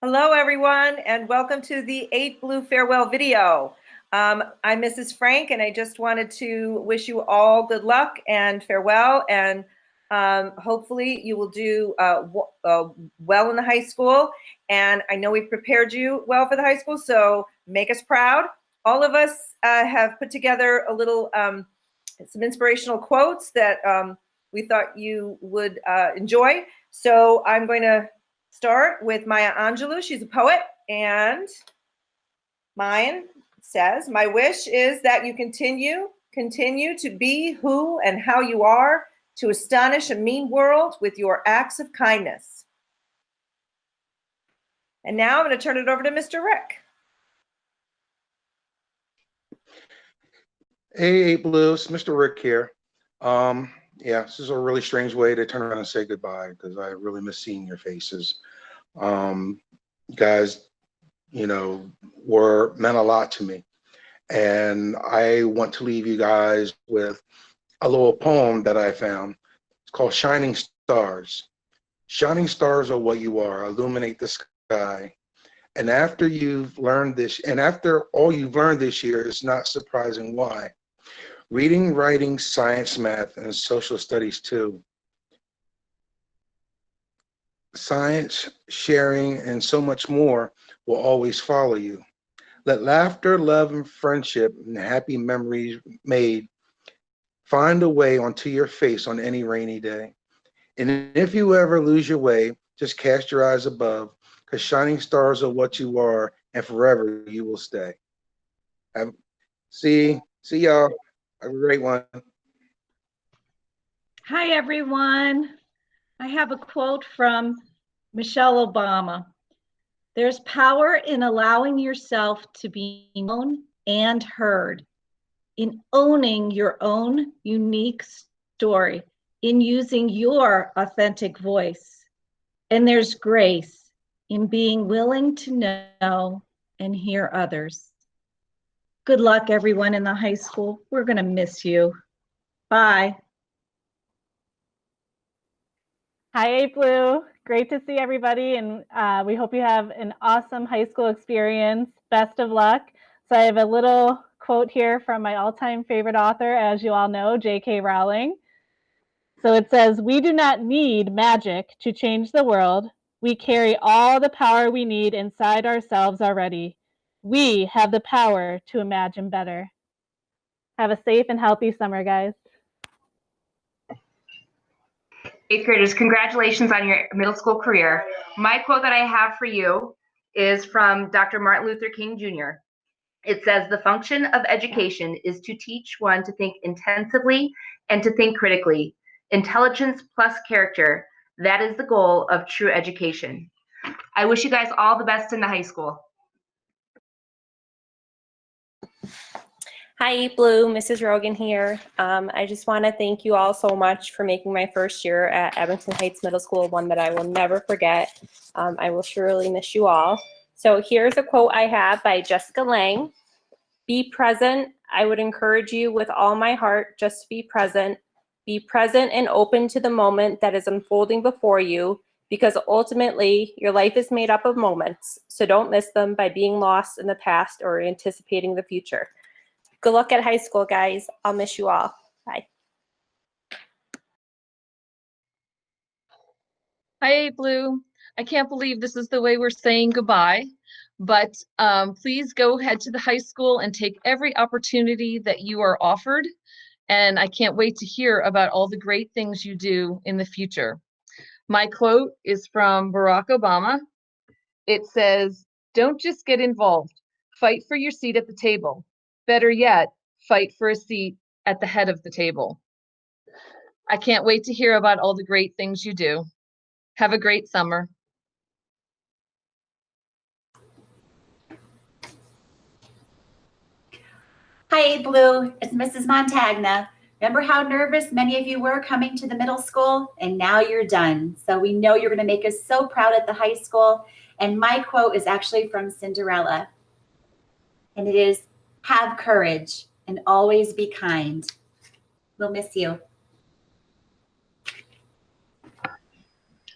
Hello, everyone, and welcome to the 8 Blue farewell video. I'm Mrs. Frank, and I just wanted to wish you all good luck and farewell, and hopefully you will do well in the high school. And I know we've prepared you well for the high school, so make us proud. All of us have put together a little, some inspirational quotes that we thought you would enjoy. So I'm going to start with Maya Angelou. She's a poet, and mine says, "My wish is that you continue to be who and how you are, to astonish a mean world with your acts of kindness." And now I'm going to turn it over to Mr. Rick. Hey, Blue, it's Mr. Rick here. Yeah, this is a really strange way to turn around and say goodbye because I really miss seeing your faces. You guys, meant a lot to me. And I want to leave you guys with a little poem that I found. It's called Shining Stars. Shining stars are what you are, illuminate the sky. And after all you've learned this year, it's not surprising why. Reading, writing, science, math, and social studies too. Science, sharing, and so much more will always follow you. Let laughter, love, and friendship and happy memories made find a way onto your face on any rainy day. And if you ever lose your way, just cast your eyes above, because shining stars are what you are, and forever you will stay. See y'all. Have a great one. Hi, everyone. I have a quote from Michelle Obama. There's power in allowing yourself to be known and heard, in owning your own unique story, in using your authentic voice. And there's grace in being willing to know and hear others. Good luck, everyone in the high school. We're going to miss you. Bye. Hi, 8 Blue. Great to see everybody, and we hope you have an awesome high school experience. Best of luck. So I have a little quote here from my all-time favorite author, as you all know, J.K. Rowling. So it says, "We do not need magic to change the world. We carry all the power we need inside ourselves already. We have the power to imagine better." Have a safe and healthy summer, guys. 8th graders, congratulations on your middle school career. My quote that I have for you is from Dr. Martin Luther King Jr. It says, "The function of education is to teach one to think intensively and to think critically. Intelligence plus character, that is the goal of true education." I wish you guys all the best in the high school. Hi, 8 Blue, Mrs. Rogan here. I just want to thank you all so much for making my first year at Abington Heights Middle School one that I will never forget. I will surely miss you all. So here's a quote I have by Jessica Lang. "Be present. I would encourage you with all my heart just to be present. Be present and open to the moment that is unfolding before you, because ultimately your life is made up of moments. So don't miss them by being lost in the past or anticipating the future." Good luck at high school, guys. I'll miss you all. Bye. Hi, 8 Blue. I can't believe this is the way we're saying goodbye, but please go head to the high school and take every opportunity that you are offered. And I can't wait to hear about all the great things you do in the future. My quote is from Barack Obama. It says, "Don't just get involved. Fight for your seat at the table. Better yet, fight for a seat at the head of the table." I can't wait to hear about all the great things you do. Have a great summer. Hi, 8 Blue, it's Mrs. Montagna. Remember how nervous many of you were coming to the middle school? And now you're done. So we know you're going to make us so proud at the high school. And my quote is actually from Cinderella. And it is, "Have courage and always be kind." We'll miss you.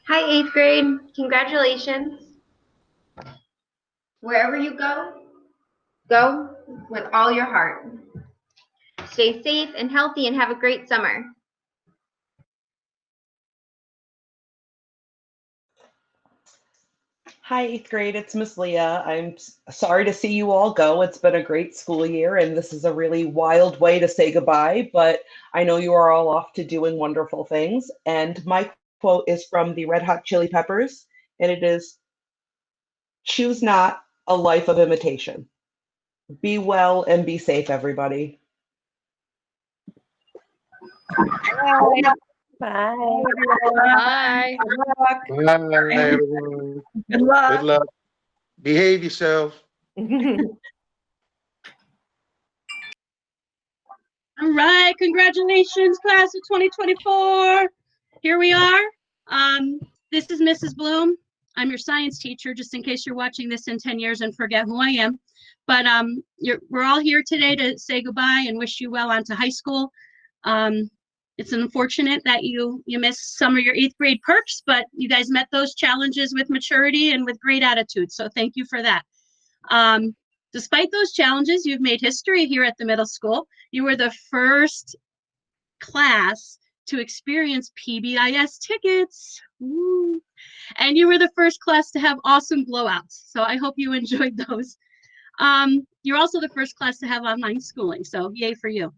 Hi, 8th grade. Congratulations. Wherever you go, go with all your heart. Stay safe and healthy and have a great summer. Hi, 8th grade, it's Miss Leah. I'm sorry to see you all go. It's been a great school year, and this is a really wild way to say goodbye, but I know you are all off to doing wonderful things. And my quote is from the Red Hot Chili Peppers, and it is, "Choose not a life of imitation." Be well and be safe, everybody. Bye. Bye. Good luck. Bye, everyone. Good luck. Good luck. Behave yourself. All right, congratulations, class of 2024. Here we are. This is Mrs. Bloom. I'm your science teacher, just in case you're watching this in 10 years and forget who I am. But we're all here today to say goodbye and wish you well onto high school. It's unfortunate that you missed some of your 8th grade perks, but you guys met those challenges with maturity and with great attitude. So thank you for that. Despite those challenges, you've made history here at the middle school. You were the first class to experience PBIS tickets. Woo. And you were the first class to have awesome blowouts. So I hope you enjoyed those. You're also the first class to have online schooling. So yay for you.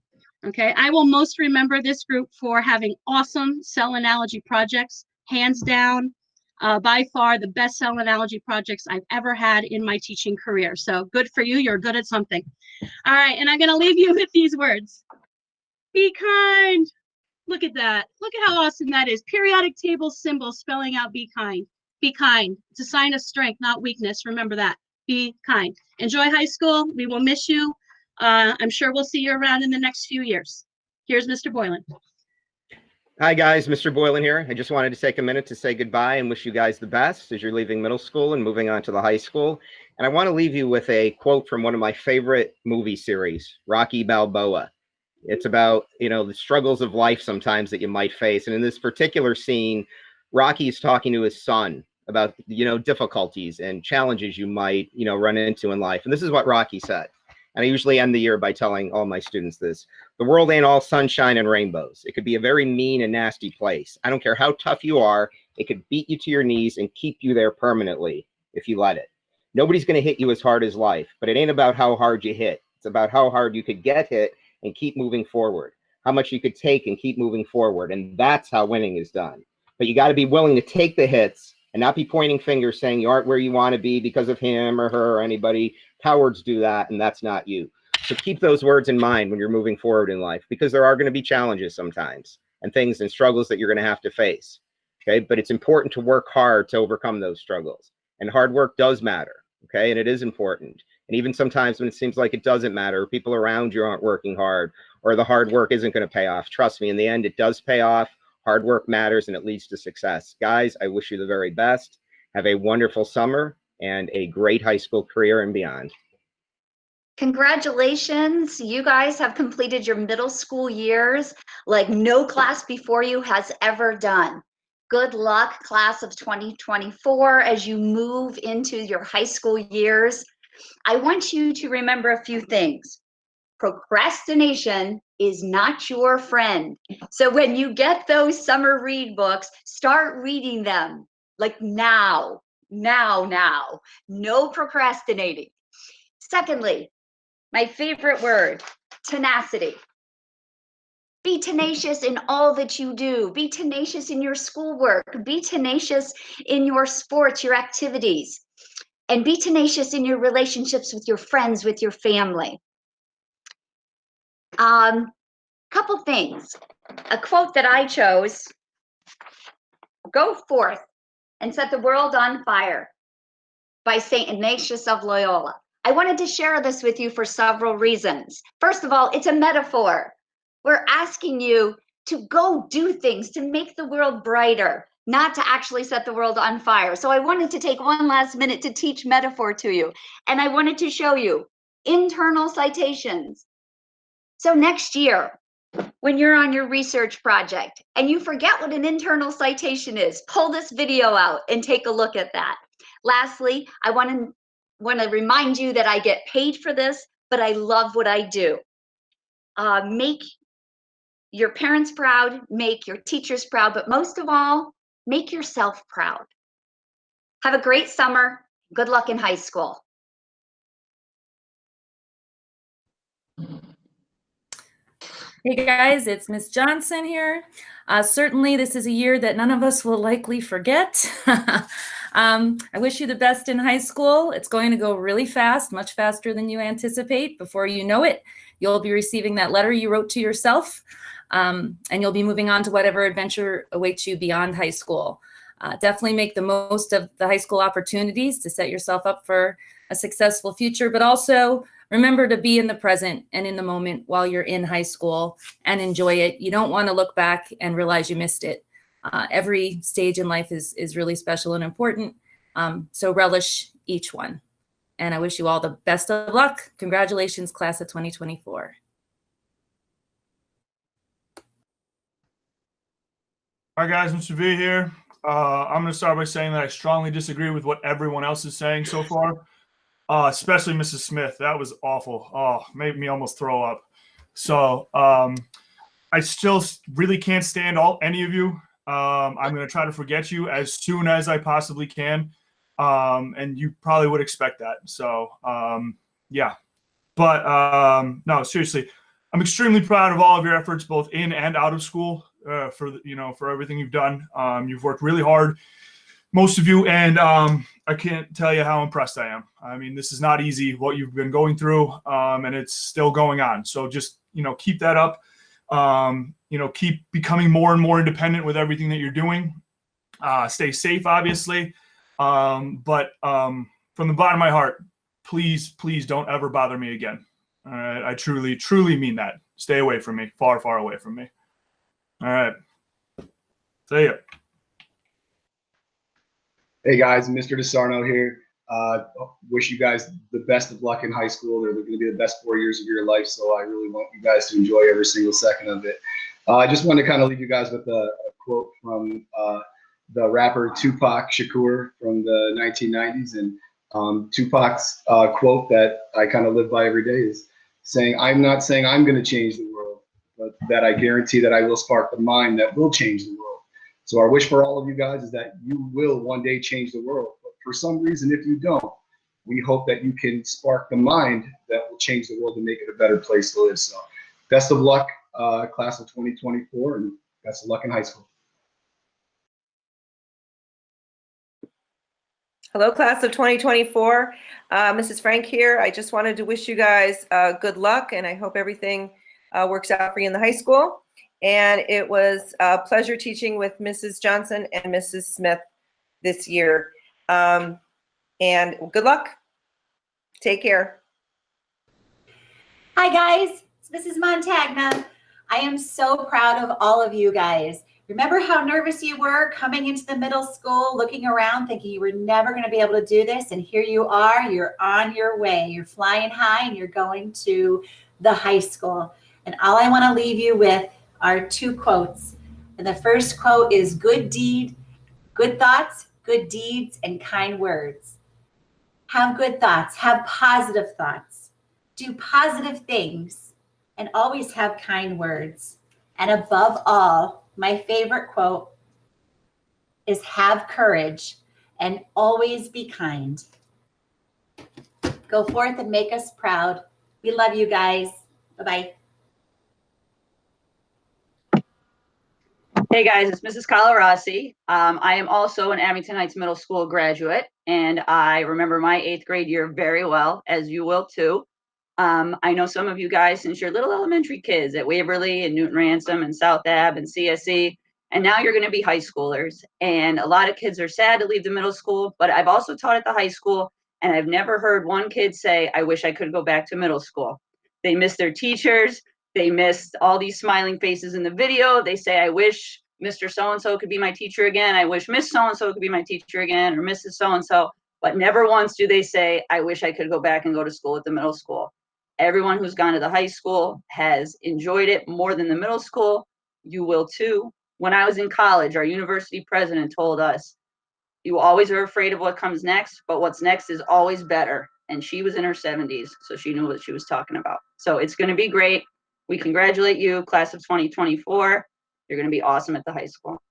Okay, I will most remember this group for having awesome cell analogy projects, hands down. By far the best cell analogy projects I've ever had in my teaching career. So good for you, you're good at something. All right, and I'm gonna leave you with these words. Be kind. Look at that, look at how awesome that is. Periodic table symbol spelling out be kind. Be kind, it's a sign of strength, not weakness, remember that. Be kind. Enjoy high school, we will miss you. I'm sure we'll see you around in the next few years. Here's Mr. Boylan. Hi guys, Mr. Boylan here. I just wanted to take a minute to say goodbye and wish you guys the best as you're leaving middle school and moving on to the high school. And I want to leave you with a quote from one of my favorite movie series, Rocky Balboa. It's about, the struggles of life sometimes that you might face. And in this particular scene, Rocky is talking to his son about, difficulties and challenges you might, run into in life. And this is what Rocky said. And I usually end the year by telling all my students this. The world ain't all sunshine and rainbows. It could be a very mean and nasty place. I don't care how tough you are. It could beat you to your knees and keep you there permanently if you let it. Nobody's going to hit you as hard as life, but it ain't about how hard you hit. It's about how hard you could get hit and keep moving forward, how much you could take and keep moving forward. And that's how winning is done. But you got to be willing to take the hits and not be pointing fingers saying you aren't where you want to be because of him or her or anybody. Cowards do that, and that's not you. So keep those words in mind when you're moving forward in life, because there are going to be challenges sometimes and things and struggles that you're going to have to face. Okay, but it's important to work hard to overcome those struggles. And hard work does matter. Okay, and it is important. And even sometimes when it seems like it doesn't matter, or people around you aren't working hard, or the hard work isn't going to pay off, trust me, in the end, it does pay off. Hard work matters and it leads to success. Guys, I wish you the very best. Have a wonderful summer and a great high school career and beyond. Congratulations, you guys have completed your middle school years like no class before you has ever done. Good luck, class of 2024, as you move into your high school years. I want you to remember a few things. Procrastination is not your friend. So when you get those summer read books, start reading them like now. No procrastinating. Secondly, my favorite word, tenacity. Be tenacious in all that you do. Be tenacious in your schoolwork. Be tenacious in your sports, your activities. And be tenacious in your relationships with your friends, with your family. Couple things. A quote that I chose, "Go forth and set the world on fire," by St. Ignatius of Loyola. I wanted to share this with you for several reasons. First of all, it's a metaphor. We're asking you to go do things to make the world brighter, not to actually set the world on fire. So I wanted to take one last minute to teach metaphor to you. And I wanted to show you internal citations. So next year, when you're on your research project and you forget what an internal citation is, pull this video out and take a look at that. Lastly, I want to want to remind you that I get paid for this, but I love what I do. Make your parents proud, make your teachers proud, but most of all, make yourself proud. Have a great summer. Good luck in high school. Hey guys, it's Miss Johnson here. Certainly this is a year that none of us will likely forget. I wish you the best in high school. It's going to go really fast, much faster than you anticipate. Before you know it, you'll be receiving that letter you wrote to yourself, and you'll be moving on to whatever adventure awaits you beyond high school. Definitely make the most of the high school opportunities to set yourself up for a successful future, but also remember to be in the present and in the moment while you're in high school and enjoy it. You don't want to look back and realize you missed it. Every stage in life is really special and important. So relish each one. And I wish you all the best of luck. Congratulations, class of 2024. Hi guys, Mr. V here. I'm going to start by saying that I strongly disagree with what everyone else is saying so far, especially Mrs. Smith. That was awful. Oh, made me almost throw up. So I still really can't stand any of you. I'm going to try to forget you as soon as I possibly can, and you probably would expect that. So yeah, but no, seriously, I'm extremely proud of all of your efforts, both in and out of school. For everything you've done. You've worked really hard, most of you, and I can't tell you how impressed I am. I mean, this is not easy, what you've been going through, and it's still going on. So just, keep that up. Keep becoming more and more independent with everything that you're doing. Stay safe, obviously. But from the bottom of my heart, please don't ever bother me again. All right. I truly, truly mean that. Stay away from me, far, far away from me. All right. See ya. Hey guys, Mr. DeSarno here. Wish you guys the best of luck in high school. They're going to be the best 4 years of your life, so I really want you guys to enjoy every single second of it. I just wanted to kind of leave you guys with a quote from the rapper Tupac Shakur from the 1990s. And Tupac's quote that I kind of live by every day is saying, "I'm not saying I'm going to change the world, but that I guarantee that I will spark the mind that will change the world." So our wish for all of you guys is that you will one day change the world. But for some reason, if you don't, we hope that you can spark the mind that will change the world and make it a better place to live. So best of luck, class of 2024, and best of luck in high school. Hello, class of 2024. Mrs. Frank here. I just wanted to wish you guys good luck, and I hope everything works out for you in the high school. And it was a pleasure teaching with Mrs. Johnson and Mrs. Smith this year. And good luck. Take care. Hi guys, it's Mrs. Montagna. I am so proud of all of you guys. Remember how nervous you were coming into the middle school, looking around, thinking you were never going to be able to do this, and here you are, you're on your way. You're flying high and you're going to the high school. And all I want to leave you with are two quotes. And the first quote is good thoughts, good deeds, and kind words. Have good thoughts, have positive thoughts, do positive things, and always have kind words. And above all, my favorite quote is have courage and always be kind. Go forth and make us proud. We love you guys. Bye-bye. Hey guys, it's Mrs. Calarasi. I am also an Abington Heights Middle School graduate, and I remember my 8th grade year very well, as you will too. I know some of you guys since you're little elementary kids at Waverly and Newton Ransom and South Ave and CSE, and now you're going to be high schoolers. And a lot of kids are sad to leave the middle school, but I've also taught at the high school, and I've never heard one kid say, "I wish I could go back to middle school." They miss their teachers. They missed all these smiling faces in the video. They say, "I wish Mr. So-and-so could be my teacher again. I wish Miss So-and-so could be my teacher again, or Mrs. So-and-so." But never once do they say, "I wish I could go back and go to school at the middle school." Everyone who's gone to the high school has enjoyed it more than the middle school. You will too. When I was in college, our university president told us, You always are afraid of what comes next, but what's next is always better. And she was in her 70s, so she knew what she was talking about. So it's going to be great. We congratulate you, class of 2024. You're going to be awesome at the high school.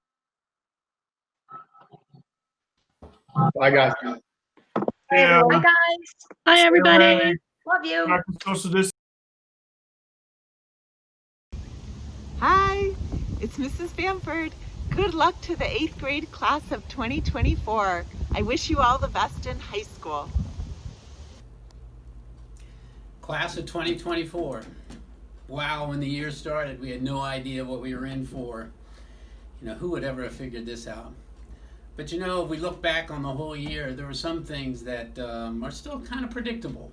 Bye, guys. Yeah. Bye, guys. Hi, everybody. Love you. Practice social distance. Hi, it's Mrs. Bamford. Good luck to the 8th grade class of 2024. I wish you all the best in high school. Class of 2024. Wow, when the year started, we had no idea what we were in for. You know, who would ever have figured this out? But you know, if we look back on the whole year, there were some things that are still kind of predictable.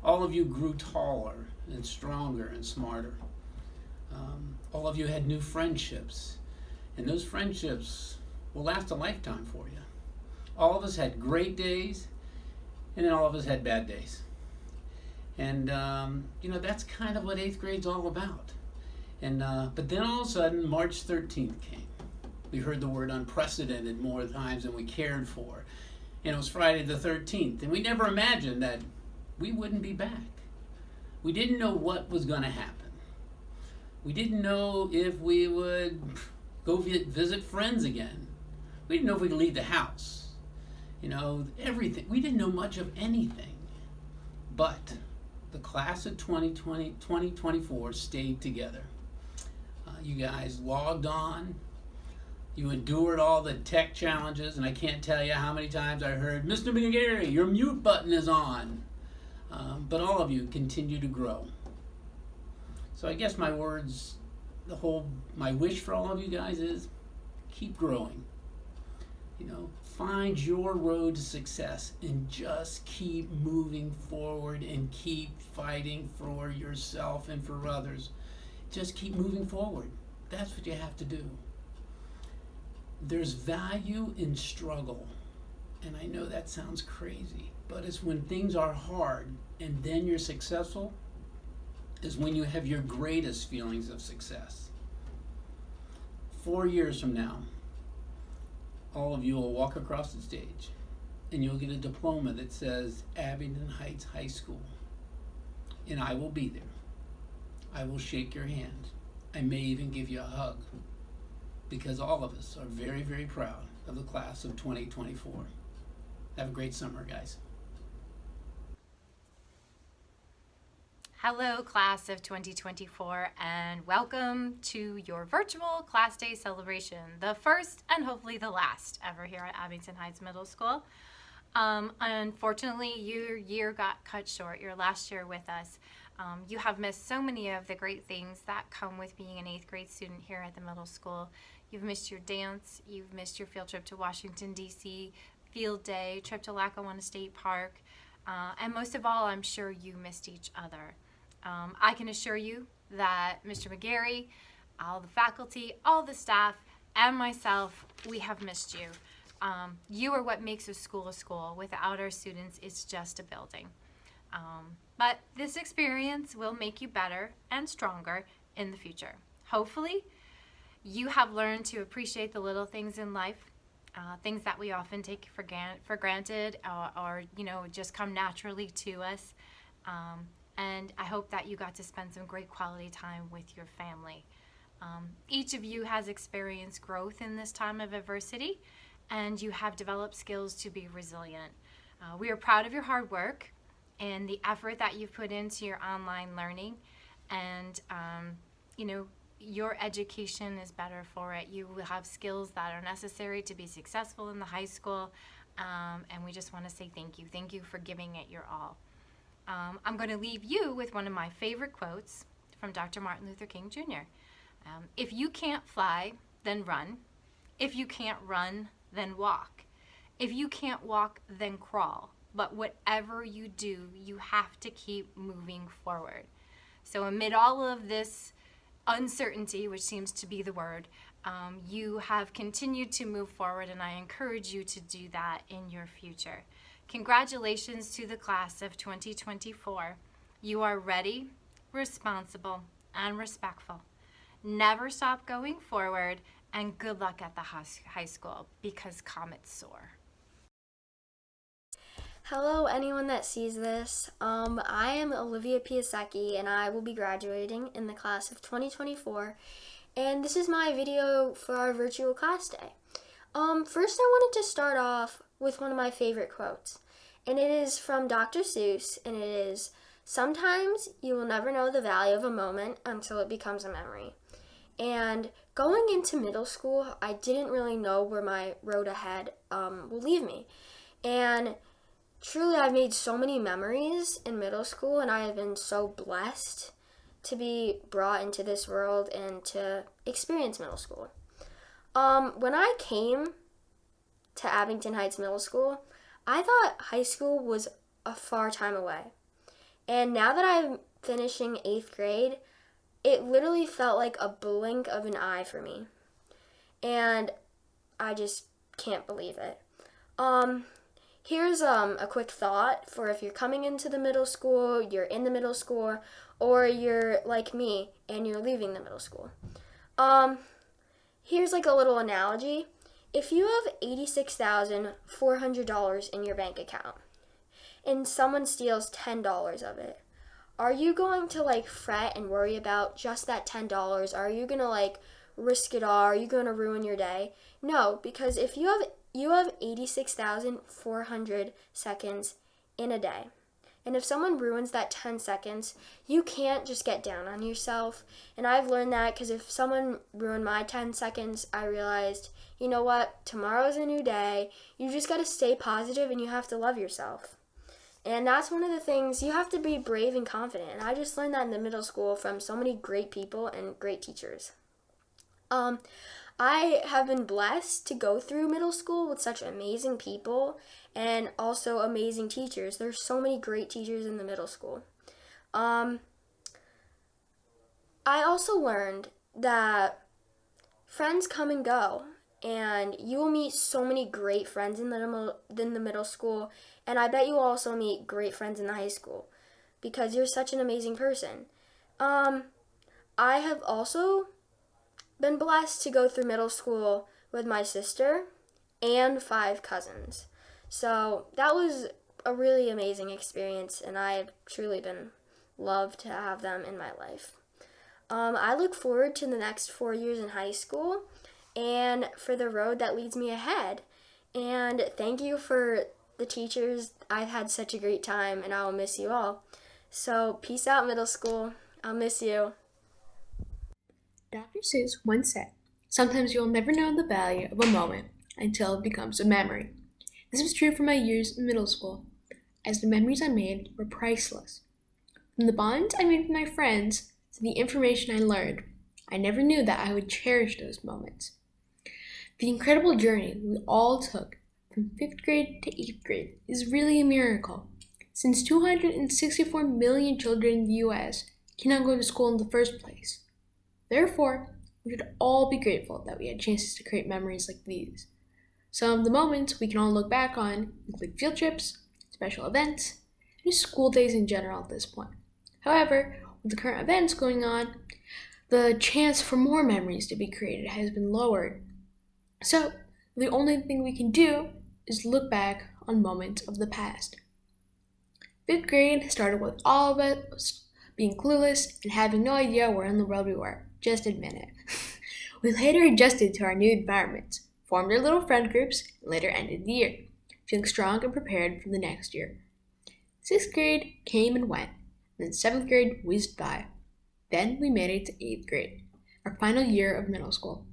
All of you grew taller and stronger and smarter. All of you had new friendships, and those friendships will last a lifetime for you. All of us had great days, and then all of us had bad days. And you know, that's kind of what 8th grade's all about. And but then all of a sudden, March 13th came. We heard the word unprecedented more times than we cared for. And it was Friday the 13th, and we never imagined that we wouldn't be back. We didn't know what was going to happen. We didn't know if we would go visit friends again. We didn't know if we could leave the house. You know, everything. We didn't know much of anything. But the class of 2024 stayed together. You guys logged on. You endured all the tech challenges, and I can't tell you how many times I heard, Mr. McGarry, your mute button is on. But all of you continue to grow. So I guess my words, my wish for all of you guys is keep growing. You know, find your road to success and just keep moving forward and keep fighting for yourself and for others. Just keep moving forward. That's what you have to do. There's value in struggle. And I know that sounds crazy, but it's when things are hard and then you're successful is when you have your greatest feelings of success. 4 years from now, all of you will walk across the stage and you'll get a diploma that says Abington Heights High School. And I will be there. I will shake your hand. I may even give you a hug, because all of us are very, very proud of the class of 2024. Have a great summer, guys. Hello, class of 2024, and welcome to your virtual class day celebration, the first and hopefully the last ever here at Abington Heights Middle School. Unfortunately, your year got cut short, your last year with us. You have missed so many of the great things that come with being an 8th grade student here at the middle school. You've missed your dance, you've missed your field trip to Washington, D.C., field day, trip to Lackawanna State Park, and most of all, I'm sure you missed each other. I can assure you that Mr. McGarry, all the faculty, all the staff, and myself, we have missed you. You are what makes a school a school. Without our students, it's just a building. But this experience will make you better and stronger in the future. Hopefully, you have learned to appreciate the little things in life, things that we often take for granted or you know, just come naturally to us. And I hope that you got to spend some great quality time with your family. Each of you has experienced growth in this time of adversity, and you have developed skills to be resilient. We are proud of your hard work and the effort that you've put into your online learning, and you know, your education is better for it. You will have skills that are necessary to be successful in the high school, and we just want to say thank you. Thank you for giving it your all. I'm going to leave you with one of my favorite quotes from Dr. Martin Luther King Jr. If you can't fly, then run. If you can't run, then walk. If you can't walk, then crawl. But whatever you do, you have to keep moving forward. So amid all of this uncertainty, which seems to be the word, you have continued to move forward, and I encourage you to do that in your future. Congratulations to the class of 2024. You are ready, responsible, and respectful. Never stop going forward, and good luck at the high school, because comets soar. Hello, anyone that sees this. I am Olivia Piasecki, and I will be graduating in the class of 2024. And this is my video for our virtual class day. First, I wanted to start off with one of my favorite quotes, and it is from Dr. Seuss, and it is, "Sometimes you will never know the value of a moment until it becomes a memory." And going into middle school, I didn't really know where my road ahead will leave me. And truly, I've made so many memories in middle school, and I have been so blessed to be brought into this world and to experience middle school. When I came to Abington Heights Middle School, I thought high school was a far time away. And now that I'm finishing 8th grade, it literally felt like a blink of an eye for me. And I just can't believe it. Here's a quick thought for if you're coming into the middle school, you're in the middle school, or you're like me and you're leaving the middle school. Here's like a little analogy. If you have $86,400 in your bank account and someone steals $10 of it, are you going to like fret and worry about just that $10? Are you going to like risk it all? Are you going to ruin your day? No, because if you have 86,400 seconds in a day. And if someone ruins that 10 seconds, you can't just get down on yourself. And I've learned that because if someone ruined my 10 seconds, I realized, you know what, tomorrow's a new day. You just got to stay positive and you have to love yourself. And that's one of the things, you have to be brave and confident. And I just learned that in the middle school from so many great people and great teachers. I have been blessed to go through middle school with such amazing people and also amazing teachers. There's so many great teachers in the middle school. I also learned that friends come and go, and you will meet so many great friends in the middle school, and I bet you will also meet great friends in the high school because you're such an amazing person. I have also been blessed to go through middle school with my sister and 5 cousins. So that was a really amazing experience, and I've truly been loved to have them in my life. I look forward to the next 4 years in high school and for the road that leads me ahead. And thank you for the teachers. I've had such a great time, and I will miss you all. So peace out, middle school. I'll miss you. Dr. Seuss once said, "Sometimes you'll never know the value of a moment until it becomes a memory." This was true for my years in middle school, as the memories I made were priceless. From the bonds I made with my friends to the information I learned, I never knew that I would cherish those moments. The incredible journey we all took from 5th grade to 8th grade is really a miracle, since 264 million children in the US cannot go to school in the first place. Therefore, we should all be grateful that we had chances to create memories like these. Some of the moments we can all look back on include field trips, special events, and school days in general at this point. However, with the current events going on, the chance for more memories to be created has been lowered. So, the only thing we can do is look back on moments of the past. 5th grade started with all of us being clueless and having no idea where in the world we were. Just admit it. We later adjusted to our new environments, formed our little friend groups, and later ended the year, feeling strong and prepared for the next year. 6th grade came and went, and then 7th grade whizzed by. Then we made it to 8th grade, our final year of middle school.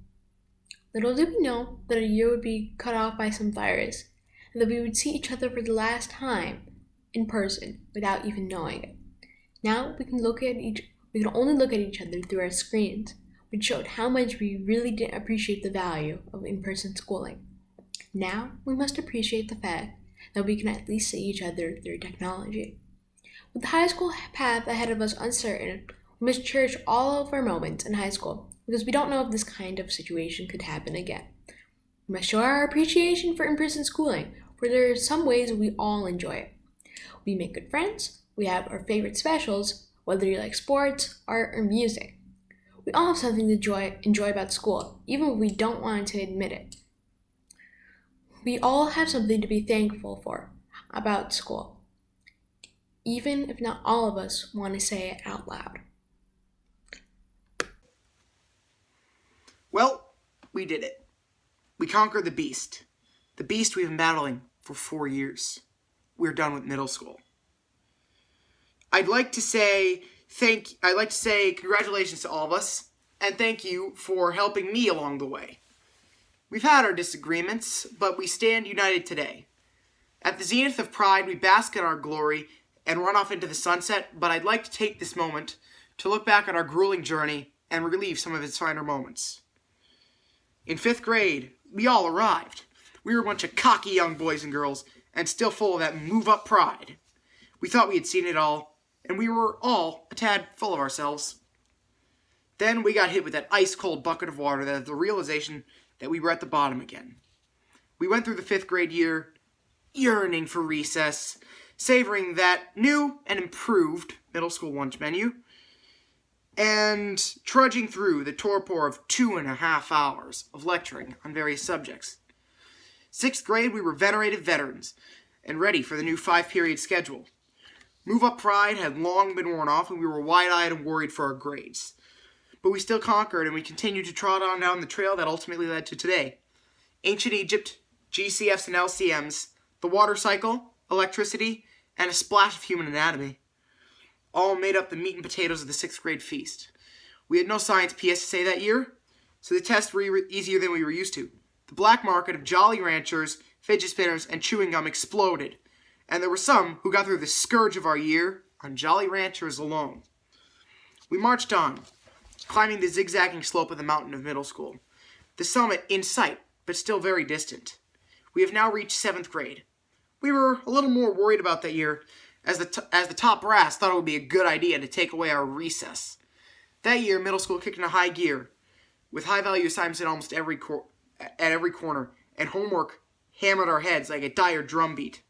Little did we know that a year would be cut off by some virus, and that we would see each other for the last time in person without even knowing it. Now we can only look at each other through our screens, which showed how much we really didn't appreciate the value of in-person schooling. Now we must appreciate the fact that we can at least see each other through technology. With the high school path ahead of us uncertain, we must cherish all of our moments in high school because we don't know if this kind of situation could happen again. We must show our appreciation for in-person schooling, for there are some ways we all enjoy it. We make good friends, we have our favorite specials, whether you like sports, art, or music. We all have something to enjoy about school, even if we don't want to admit it. We all have something to be thankful for. about school, even if not all of us want to say it out loud. Well, we did it. We conquered the beast. The beast we've been battling for 4 years. We're done with middle school. I'd like to say congratulations to all of us, and thank you for helping me along the way. We've had our disagreements, but we stand united today. At the zenith of pride, we bask in our glory and run off into the sunset, but I'd like to take this moment to look back at our grueling journey and relive some of its finer moments. In 5th grade, we all arrived. We were a bunch of cocky young boys and girls, and still full of that move-up pride. We thought we had seen it all, and we were all a tad full of ourselves. Then we got hit with that ice-cold bucket of water, that the realization that we were at the bottom again. We went through the 5th grade year, yearning for recess, savoring that new and improved middle school lunch menu, and trudging through the torpor of 2.5 hours of lecturing on various subjects. 6th grade, we were venerated veterans and ready for the new 5-period schedule. Move-up pride had long been worn off, and we were wide-eyed and worried for our grades. But we still conquered, and we continued to trot on down the trail that ultimately led to today. Ancient Egypt, GCFs and LCMs, the water cycle, electricity, and a splash of human anatomy all made up the meat and potatoes of the 6th grade feast. We had no science PSSA that year, so the tests were easier than we were used to. The black market of Jolly Ranchers, fidget spinners, and chewing gum exploded, and there were some who got through the scourge of our year on Jolly Ranchers alone. We marched on, climbing the zigzagging slope of the mountain of middle school, the summit in sight, but still very distant. We have now reached 7th grade. We were a little more worried about that year, as the top brass thought it would be a good idea to take away our recess. That year, middle school kicked into high gear, with high-value assignments at almost every corner, and homework hammered our heads like a dire drumbeat.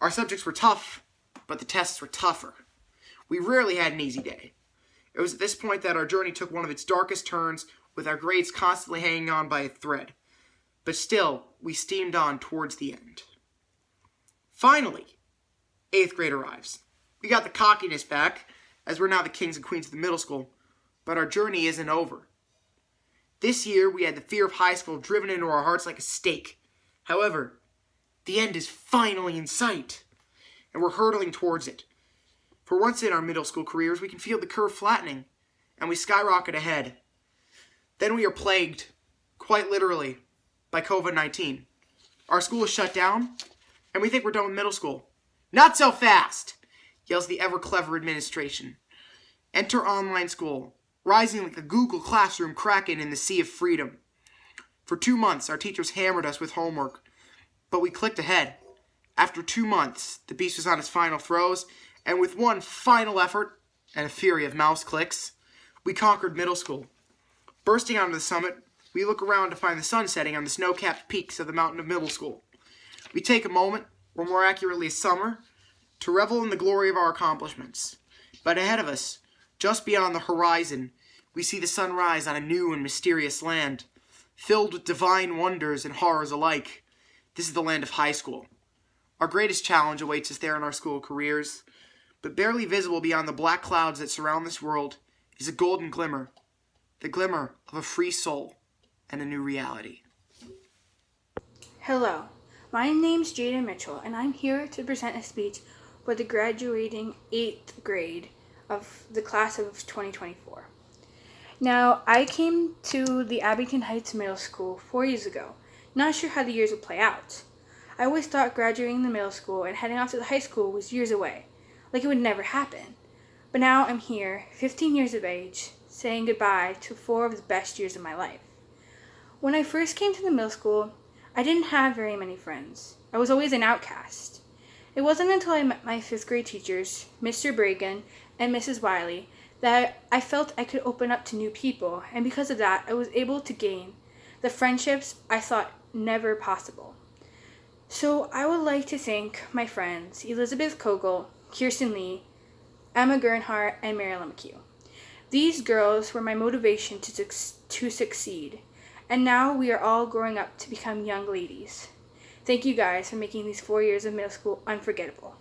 Our subjects were tough, but the tests were tougher. We rarely had an easy day. It was at this point that our journey took one of its darkest turns, with our grades constantly hanging on by a thread. But still, we steamed on towards the end. Finally, 8th grade arrives. We got the cockiness back, as we're now the kings and queens of the middle school, but our journey isn't over. This year, we had the fear of high school driven into our hearts like a stake. However, the end is finally in sight, and we're hurtling towards it. For once in our middle school careers, we can feel the curve flattening, and we skyrocket ahead. Then we are plagued, quite literally, by COVID-19. Our school is shut down, and we think we're done with middle school. Not so fast, yells the ever-clever administration. Enter online school, rising like the Google Classroom kraken in the sea of freedom. For 2 months, our teachers hammered us with homework, but we clicked ahead. After 2 months, the beast was on its final throes, and with one final effort and a fury of mouse clicks, we conquered middle school. Bursting onto the summit, we look around to find the sun setting on the snow-capped peaks of the mountain of middle school. We take a moment, or more accurately summer, to revel in the glory of our accomplishments. But ahead of us, just beyond the horizon, we see the sun rise on a new and mysterious land, filled with divine wonders and horrors alike. This is the land of high school. Our greatest challenge awaits us there in our school careers, but barely visible beyond the black clouds that surround this world is a golden glimmer, the glimmer of a free soul and a new reality. Hello, my name's Jaden Mitchell, and I'm here to present a speech for the graduating 8th grade of the class of 2024. Now, I came to the Abington Heights Middle School 4 years ago, not sure how the years would play out. I always thought graduating the middle school and heading off to the high school was years away, like it would never happen. But now I'm here, 15 years of age, saying goodbye to 4 of the best years of my life. When I first came to the middle school, I didn't have very many friends. I was always an outcast. It wasn't until I met my 5th grade teachers, Mr. Bragan and Mrs. Wiley, that I felt I could open up to new people, and because of that, I was able to gain the friendships I thought never possible. So I would like to thank my friends, Elizabeth Kogel, Kirsten Lee, Emma Gernhardt, and Marilyn McHugh. These girls were my motivation to succeed, and now we are all growing up to become young ladies. Thank you guys for making these 4 years of middle school unforgettable.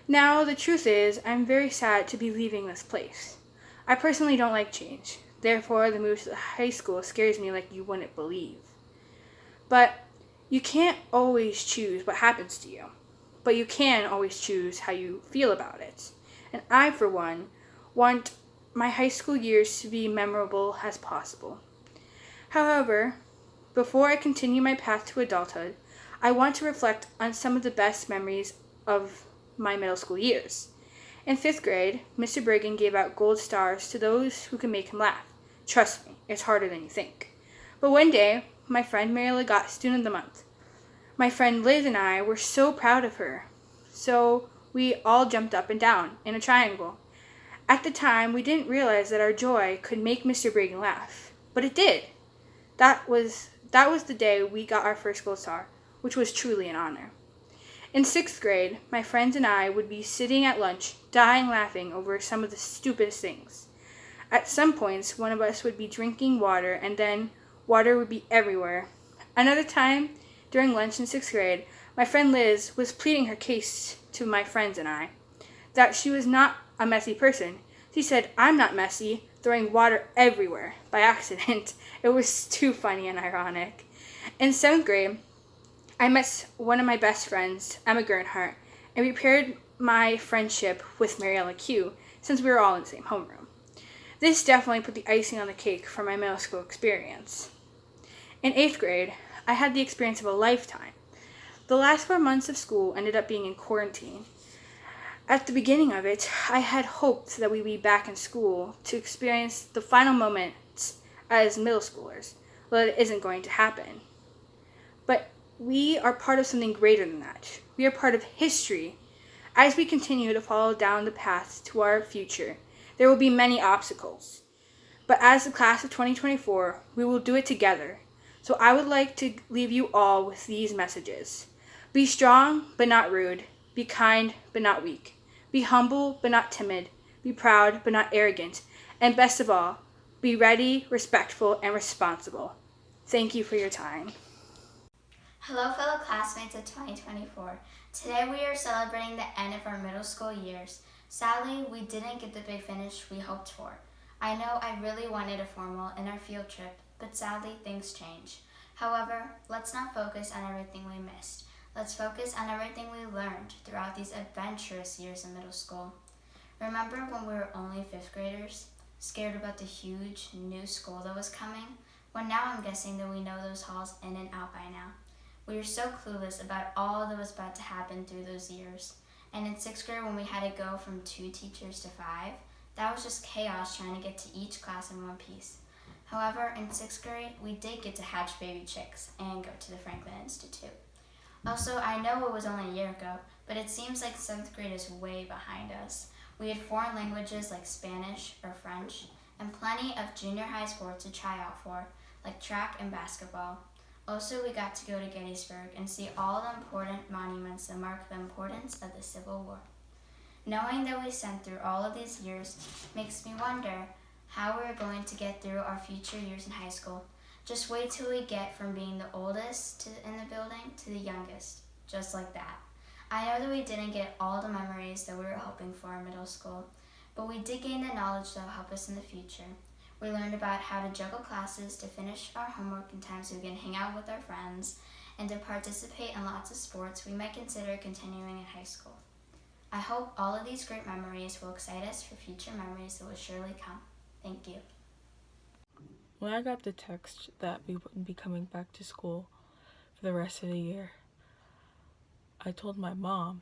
Now, the truth is, I'm very sad to be leaving this place. I personally don't like change. Therefore, the move to the high school scares me like you wouldn't believe. But you can't always choose what happens to you. But you can always choose how you feel about it. And I, for one, want my high school years to be memorable as possible. However, before I continue my path to adulthood, I want to reflect on some of the best memories of my middle school years. In 5th grade, Mr. Bergen gave out gold stars to those who can make him laugh. Trust me, it's harder than you think. But one day, my friend Marilla got Student of the Month. My friend Liz and I were so proud of her. So we all jumped up and down in a triangle. At the time, we didn't realize that our joy could make Mr. Bergen laugh. But it did. That was the day we got our first gold star, which was truly an honor. In 6th grade, my friends and I would be sitting at lunch, dying laughing over some of the stupidest things. At some points, one of us would be drinking water, and then water would be everywhere. Another time, during lunch in 6th grade, my friend Liz was pleading her case to my friends and I, that she was not a messy person. She said, "I'm not messy," throwing water everywhere by accident. It was too funny and ironic. In 7th grade, I met one of my best friends, Emma Gernhardt, and repaired my friendship with Mariella Q, since we were all in the same homeroom. This definitely put the icing on the cake for my middle school experience. In 8th grade, I had the experience of a lifetime. The last 4 months of school ended up being in quarantine. At the beginning of it, I had hoped that we'd be back in school to experience the final moments as middle schoolers, but it isn't going to happen. But we are part of something greater than that. We are part of history. As we continue to follow down the path to our future, there will be many obstacles. But as the class of 2024, we will do it together. So I would like to leave you all with these messages. Be strong, but not rude. Be kind, but not weak. Be humble, but not timid. Be proud, but not arrogant. And best of all, be ready, respectful, and responsible. Thank you for your time. Hello, fellow classmates of 2024. Today we are celebrating the end of our middle school years. Sadly, we didn't get the big finish we hoped for. I know I really wanted a formal in our field trip, but sadly things change. However, let's not focus on everything we missed. Let's focus on everything we learned throughout these adventurous years in middle school. Remember when we were only 5th graders, scared about the huge new school that was coming? Well, now I'm guessing that we know those halls in and out by now. We were so clueless about all that was about to happen through those years. And in 6th grade, when we had to go from 2 teachers to 5, that was just chaos trying to get to each class in one piece. However, in 6th grade, we did get to hatch baby chicks and go to the Franklin Institute. Also, I know it was only a year ago, but it seems like 7th grade is way behind us. We had foreign languages like Spanish or French, and plenty of junior high sports to try out for, like track and basketball. Also, we got to go to Gettysburg and see all the important monuments that mark the importance of the Civil War. Knowing that we sent through all of these years makes me wonder how we're going to get through our future years in high school. Just wait till we get from being the oldest in the building to the youngest, just like that. I know that we didn't get all the memories that we were hoping for in middle school, but we did gain the knowledge that will help us in the future. We learned about how to juggle classes, to finish our homework in time so we can hang out with our friends, and to participate in lots of sports we might consider continuing in high school. I hope all of these great memories will excite us for future memories that will surely come. Thank you. When I got the text that we wouldn't be coming back to school for the rest of the year, I told my mom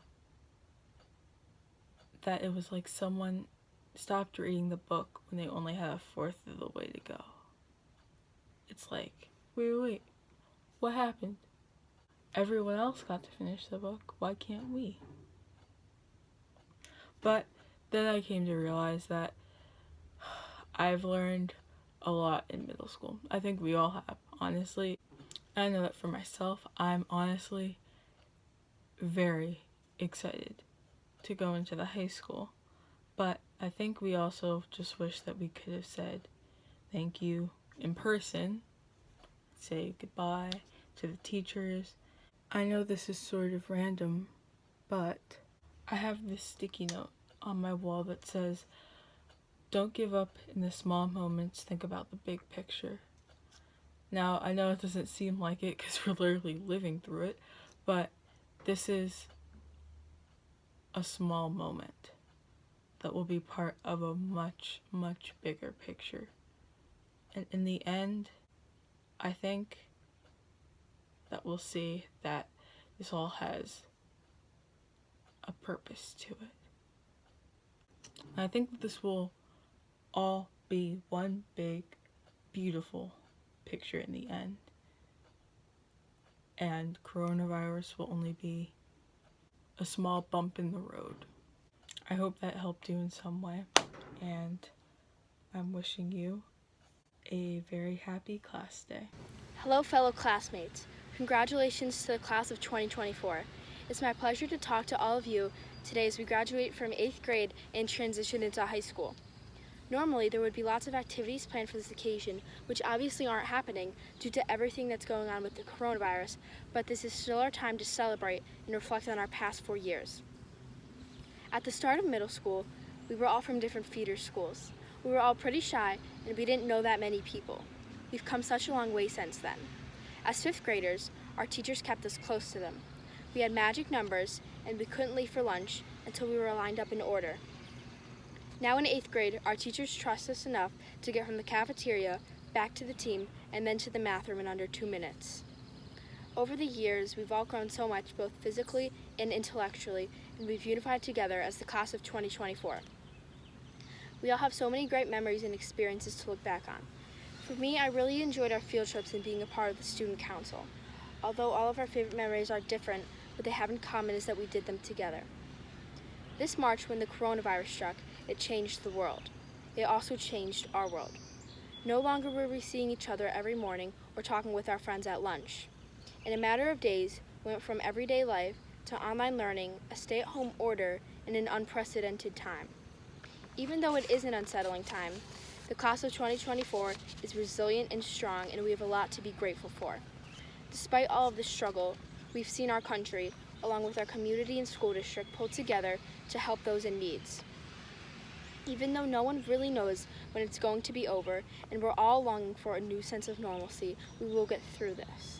that it was like someone stopped reading the book when they only had a fourth of the way to go. It's like, wait, what happened? Everyone else got to finish the book, why can't we? But then I came to realize that I've learned a lot in middle school. I think we all have, honestly. I know that for myself, I'm honestly very excited to go into the high school. But I think we also just wish that we could have said thank you in person, say goodbye to the teachers, I know this is sort of random, but I have this sticky note on my wall that says, "Don't give up in the small moments, think about the big picture." Now, I know it doesn't seem like it because we're literally living through it, but this is a small moment that will be part of a much, much bigger picture. And in the end, I think that we'll see that this all has a purpose to it. And I think that this will all be one big, beautiful picture in the end. And coronavirus will only be a small bump in the road. I hope that helped you in some way, and I'm wishing you a very happy class day. Hello, fellow classmates. Congratulations to the class of 2024. It's my pleasure to talk to all of you today as we graduate from 8th grade and transition into high school. Normally, there would be lots of activities planned for this occasion, which obviously aren't happening due to everything that's going on with the coronavirus, but this is still our time to celebrate and reflect on our past 4 years. At the start of middle school, we were all from different feeder schools. We were all pretty shy, and we didn't know that many people. We've come such a long way since then. As 5th graders, our teachers kept us close to them. We had magic numbers, and we couldn't leave for lunch until we were lined up in order. Now in 8th grade, our teachers trust us enough to get from the cafeteria back to the team and then to the math room in under 2 minutes. Over the years, we've all grown so much, both physically and intellectually, and we've unified together as the class of 2024. We all have so many great memories and experiences to look back on. For me, I really enjoyed our field trips and being a part of the student council. Although all of our favorite memories are different, what they have in common is that we did them together. This March, when the coronavirus struck, it changed the world. It also changed our world. No longer were we seeing each other every morning or talking with our friends at lunch. In a matter of days, we went from everyday life to online learning, a stay-at-home order, in an unprecedented time. Even though it is an unsettling time, the class of 2024 is resilient and strong, and we have a lot to be grateful for. Despite all of this struggle, we've seen our country, along with our community and school district, pull together to help those in need. Even though no one really knows when it's going to be over, and we're all longing for a new sense of normalcy, we will get through this.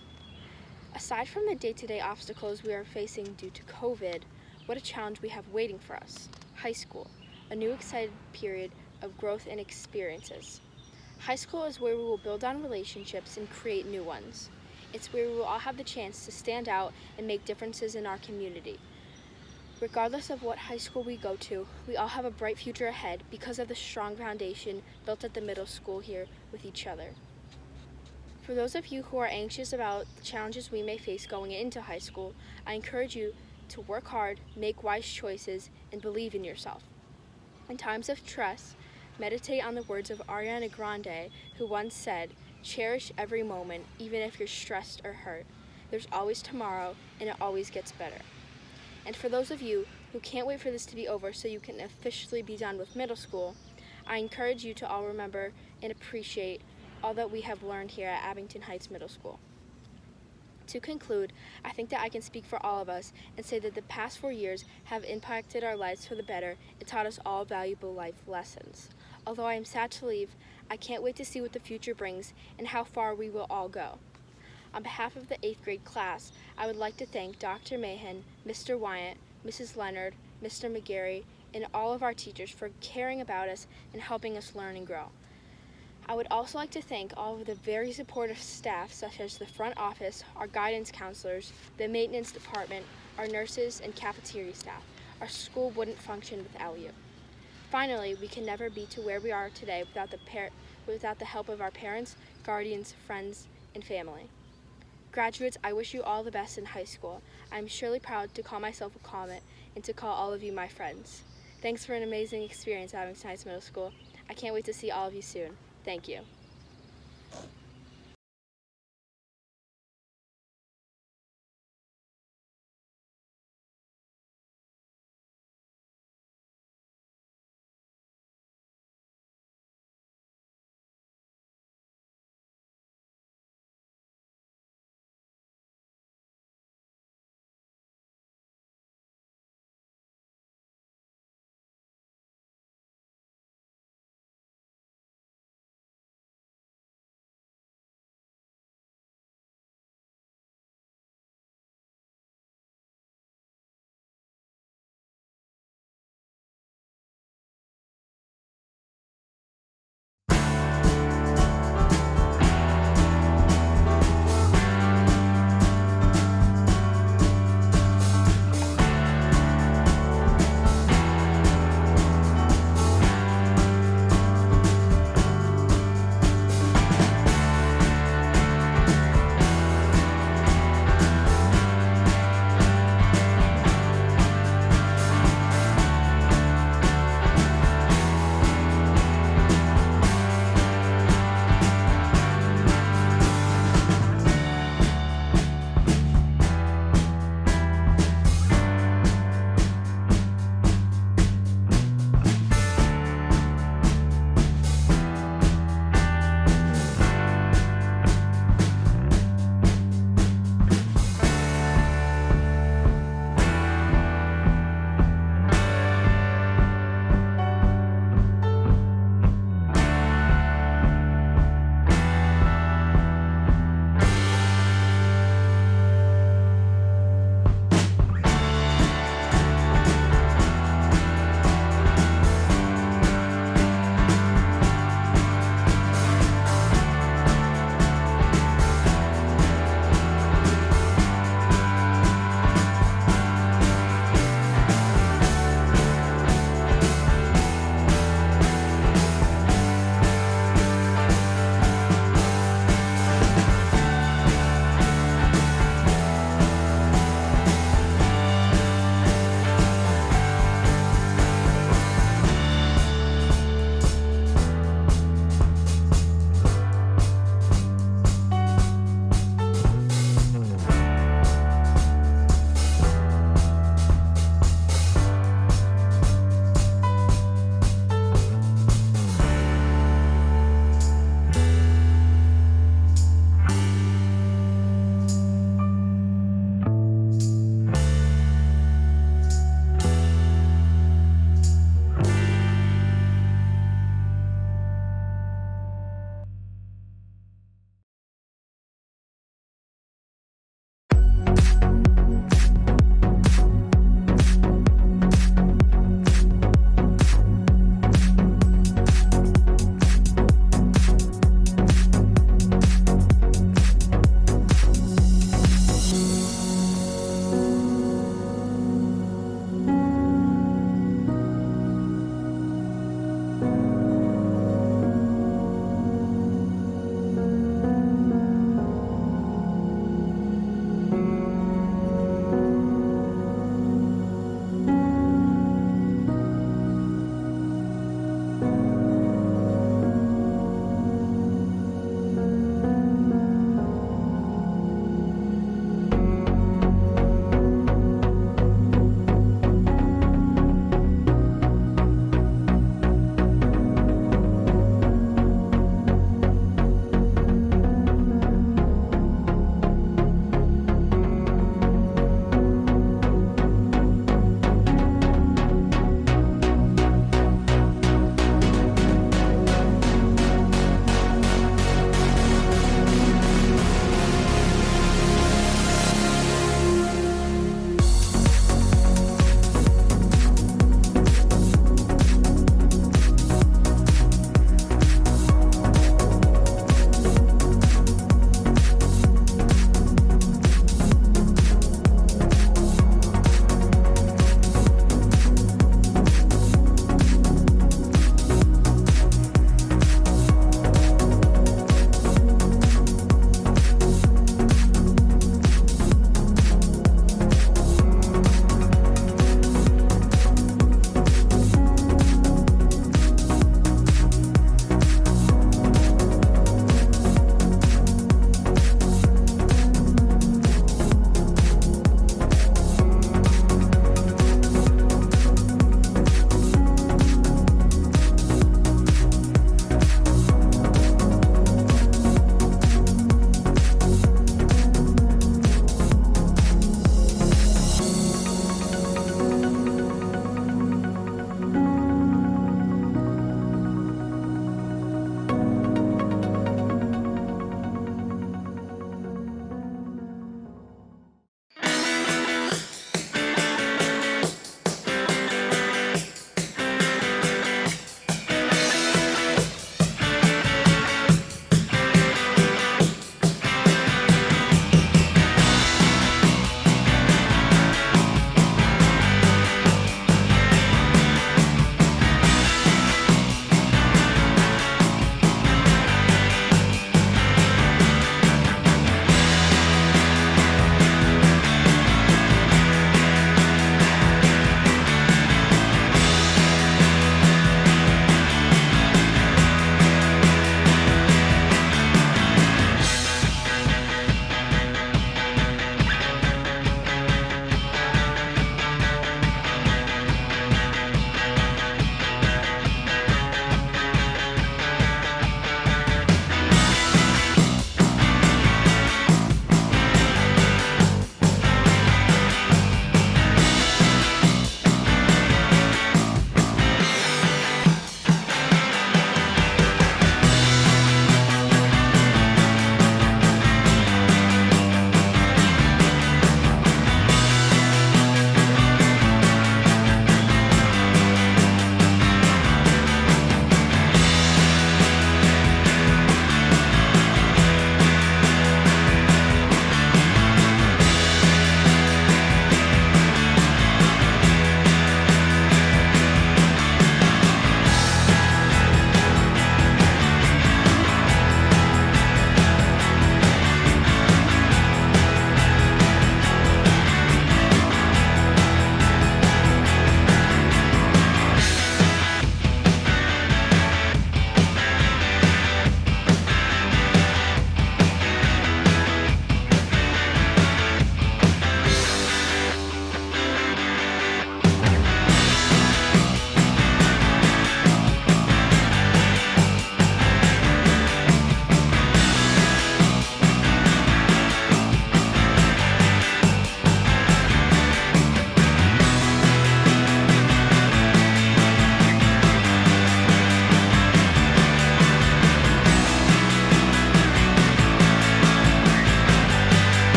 Aside from the day-to-day obstacles we are facing due to COVID, what a challenge we have waiting for us. High school, a new exciting period of growth and experiences. High school is where we will build on relationships and create new ones. It's where we will all have the chance to stand out and make differences in our community. Regardless of what high school we go to, we all have a bright future ahead because of the strong foundation built at the middle school here with each other. For those of you who are anxious about the challenges we may face going into high school, I encourage you to work hard, make wise choices, and believe in yourself. In times of stress, meditate on the words of Ariana Grande, who once said, "Cherish every moment, even if you're stressed or hurt. There's always tomorrow, and it always gets better." And for those of you who can't wait for this to be over so you can officially be done with middle school, I encourage you to all remember and appreciate all that we have learned here at Abington Heights Middle School. To conclude, I think that I can speak for all of us and say that the past 4 years have impacted our lives for the better and taught us all valuable life lessons. Although I am sad to leave, I can't wait to see what the future brings and how far we will all go. On behalf of the 8th grade class, I would like to thank Dr. Mahan, Mr. Wyatt, Mrs. Leonard, Mr. McGarry, and all of our teachers for caring about us and helping us learn and grow. I would also like to thank all of the very supportive staff, such as the front office, our guidance counselors, the maintenance department, our nurses, and cafeteria staff. Our school wouldn't function without you. Finally, we can never be to where we are today without the help of our parents, guardians, friends, and family. Graduates, I wish you all the best in high school. I'm surely proud to call myself a Comet and to call all of you my friends. Thanks for an amazing experience at Abington Heights Middle School. I can't wait to see all of you soon. Thank you.